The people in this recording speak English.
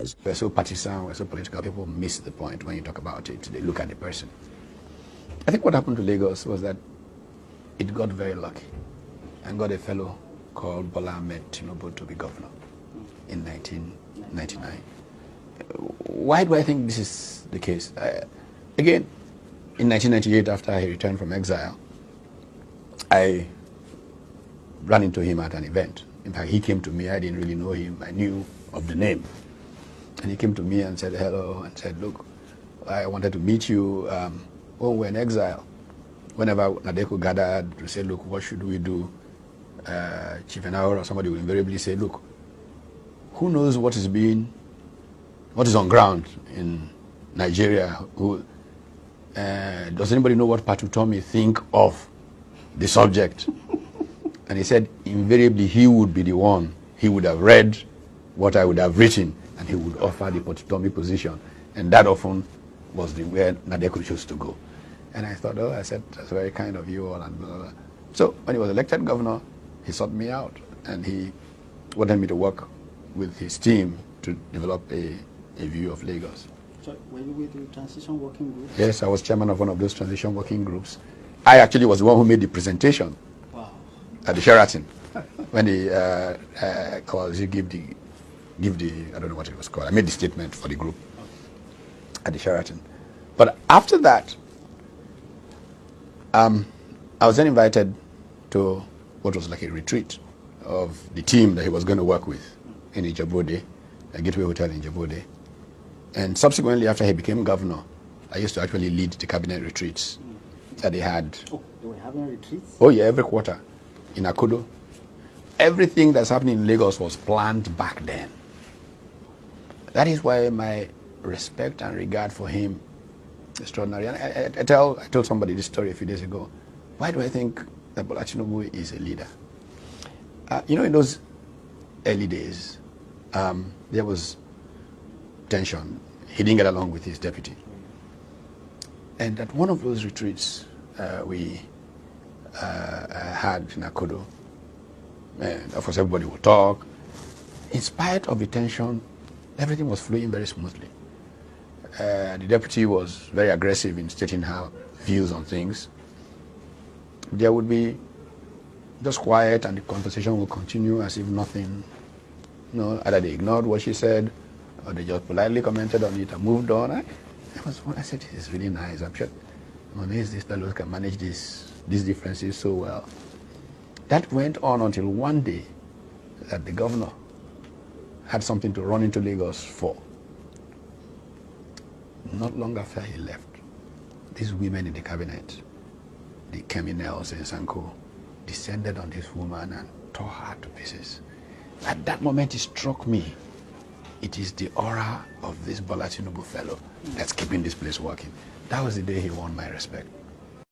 years. We're so partisan, we're so political, people miss the point when you talk about it. They look at the person. I think what happened to Lagos was that it got very lucky and got a fellow called Bola Ahmed Tinubu to be governor in 1999. Why do I think this is the case? Again, in 1998, after he returned from exile, I ran into him at an event. In fact, he came to me. I didn't really know him. I knew of the name. And he came to me and said hello and said, look, I wanted to meet you when we're in exile. Whenever Nadeko gathered to say, look, what should we do? Chief Enahor or somebody will invariably say, look, who knows what is on ground in Nigeria? Does anybody know what Utomi think of the subject? And he said, invariably, he would be the one. He would have read what I would have written, and he would offer the Utomi position. And that often was where Nadeko chose to go. And I thought, I said, that's very kind of you all. And blah, blah, blah. So when he was elected governor, he sought me out, and he wanted me to work with his team to develop a view of Lagos. So were you with the transition working group? Yes, I was chairman of one of those transition working groups. I actually was the one who made the presentation at the Sheraton when the I don't know what it was called. I made the statement for the group at the Sheraton. But after that, I was then invited to what was like a retreat of the team that he was going to work with in Ijebu-Ode, a Gateway Hotel in Ijebu-Ode. And subsequently, after he became governor, I used to actually lead the cabinet retreats that they had. Oh, they were having retreats? Oh yeah, every quarter in Akodo. Everything that's happening in Lagos was planned back then. That is why my respect and regard for him is extraordinary. And I told somebody this story a few days ago. Why do I think that Bola Tinubu is a leader? In those early days, there was tension. He didn't get along with his deputy. And at one of those retreats we had in Akodo, and of course everybody would talk. In spite of the tension, everything was flowing very smoothly. The deputy was very aggressive in stating her views on things. There would be just quiet, and the conversation would continue as if nothing, either they ignored what she said, or they just politely commented on it and moved on. I said, this is really nice. I'm sure I'm amazed these fellows can manage these differences so well. That went on until one day that the governor had something to run into Lagos for. Not long after he left, these women in the cabinet, the criminals in Sanko, descended on this woman and tore her to pieces. At that moment, it struck me. It is the aura of this Bola Tinubu fellow that's keeping this place working. That was the day he won my respect.